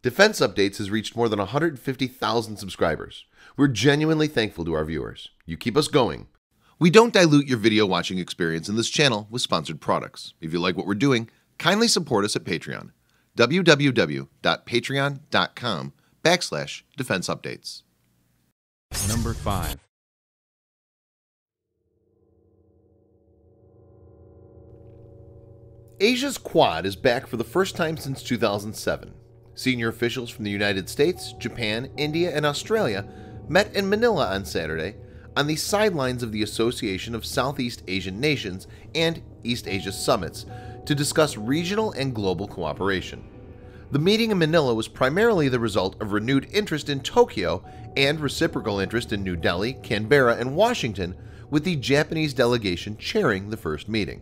Defense Updates has reached more than 150,000 subscribers. We're genuinely thankful to our viewers. You keep us going. We don't dilute your video watching experience in this channel with sponsored products. If you like what we're doing, kindly support us at Patreon. www.patreon.com/Defense Updates. Number 5. Asia's Quad is back for the first time since 2007. Senior officials from the United States, Japan, India, and Australia met in Manila on Saturday on the sidelines of the Association of Southeast Asian Nations and East Asia Summits to discuss regional and global cooperation. The meeting in Manila was primarily the result of renewed interest in Tokyo and reciprocal interest in New Delhi, Canberra, and Washington, with the Japanese delegation chairing the first meeting.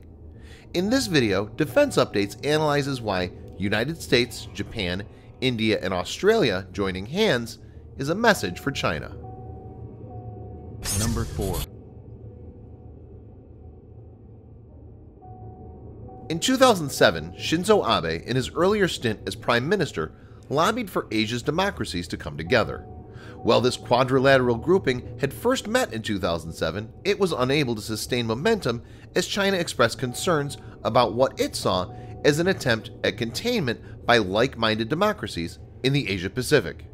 In this video, Defense Updates analyzes why United States, Japan, India, and Australia joining hands is a message for China. Number 4. In 2007, Shinzo Abe, in his earlier stint as Prime Minister, lobbied for Asia's democracies to come together. While this quadrilateral grouping had first met in 2007, it was unable to sustain momentum as China expressed concerns about what it saw as an attempt at containment by like-minded democracies in the Asia-Pacific.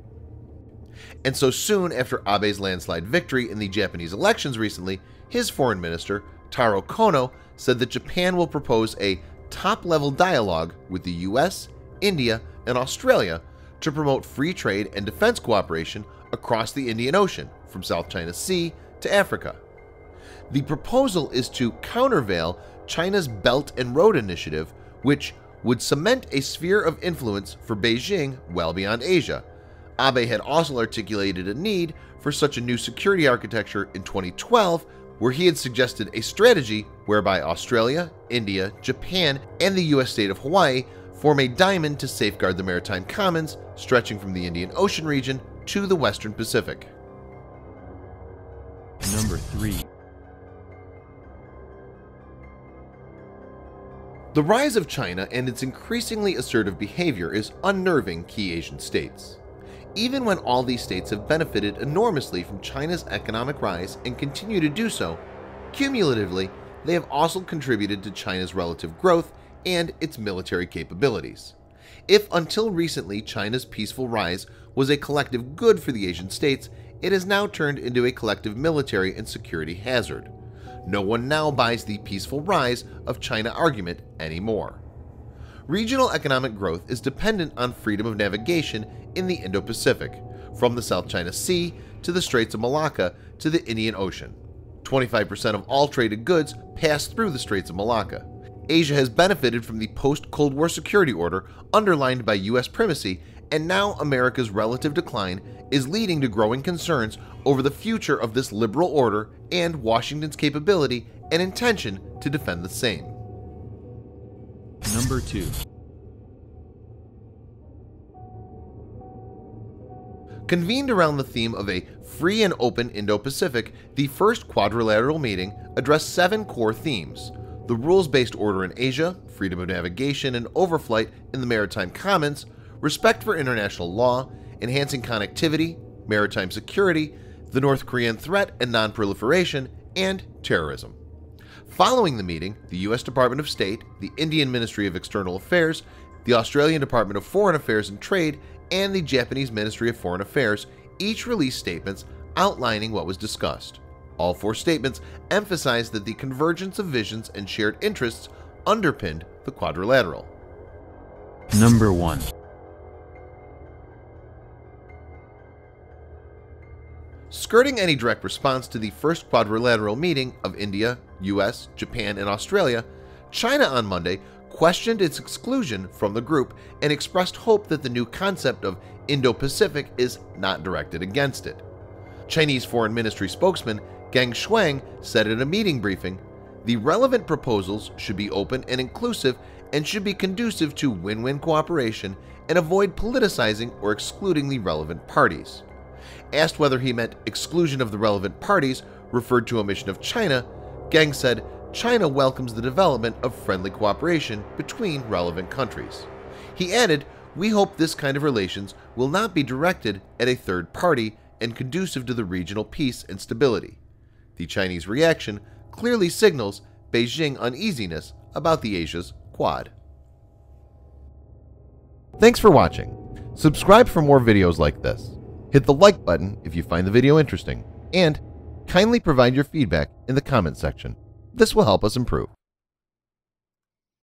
And so soon after Abe's landslide victory in the Japanese elections recently, his foreign minister, Taro Kono, said that Japan will propose a top-level dialogue with the US, India, and Australia to promote free trade and defense cooperation across the Indian Ocean, from South China Sea to Africa. The proposal is to countervail China's Belt and Road Initiative, which would cement a sphere of influence for Beijing well beyond Asia. Abe had also articulated a need for such a new security architecture in 2012, where he had suggested a strategy whereby Australia, India, Japan, and the US state of Hawaii form a diamond to safeguard the maritime commons stretching from the Indian Ocean region to the Western Pacific. Number 3. The rise of China and its increasingly assertive behavior is unnerving key Asian states. Even when all these states have benefited enormously from China's economic rise and continue to do so, cumulatively, they have also contributed to China's relative growth and its military capabilities. If until recently China's peaceful rise was a collective good for the Asian states, it has now turned into a collective military and security hazard. No one now buys the peaceful rise of China argument anymore. Regional economic growth is dependent on freedom of navigation in the Indo-Pacific, from the South China Sea to the Straits of Malacca to the Indian Ocean. 25% of all traded goods pass through the Straits of Malacca. Asia has benefited from the post-Cold War security order underlined by US primacy, and now America's relative decline is leading to growing concerns over the future of this liberal order and Washington's capability and intention to defend the same. Number 2. Convened around the theme of a free and open Indo-Pacific, the first quadrilateral meeting addressed 7 core themes: the rules-based order in Asia, freedom of navigation and overflight in the maritime commons, respect for international law, enhancing connectivity, maritime security, the North Korean threat and non-proliferation, and terrorism. Following the meeting, the US Department of State, the Indian Ministry of External Affairs, the Australian Department of Foreign Affairs and Trade, and the Japanese Ministry of Foreign Affairs each released statements outlining what was discussed. All 4 statements emphasized that the convergence of visions and shared interests underpinned the quadrilateral. Number 1. Skirting any direct response to the first quadrilateral meeting of India, US, Japan, and Australia, China on Monday questioned its exclusion from the group and expressed hope that the new concept of Indo-Pacific is not directed against it. Chinese Foreign Ministry spokesman Geng Shuang said at a meeting briefing, "The relevant proposals should be open and inclusive and should be conducive to win-win cooperation and avoid politicizing or excluding the relevant parties." Asked whether he meant exclusion of the relevant parties referred to omission of China, Geng said China welcomes the development of friendly cooperation between relevant countries. He added, We hope this kind of relations will not be directed at a third party and conducive to the regional peace and stability. The Chinese reaction clearly signals Beijing uneasiness about the Asia's Quad. Thanks for watching. Subscribe for more videos like this. Hit the like button if you find the video interesting, and kindly provide your feedback in the comment section. This will help us improve.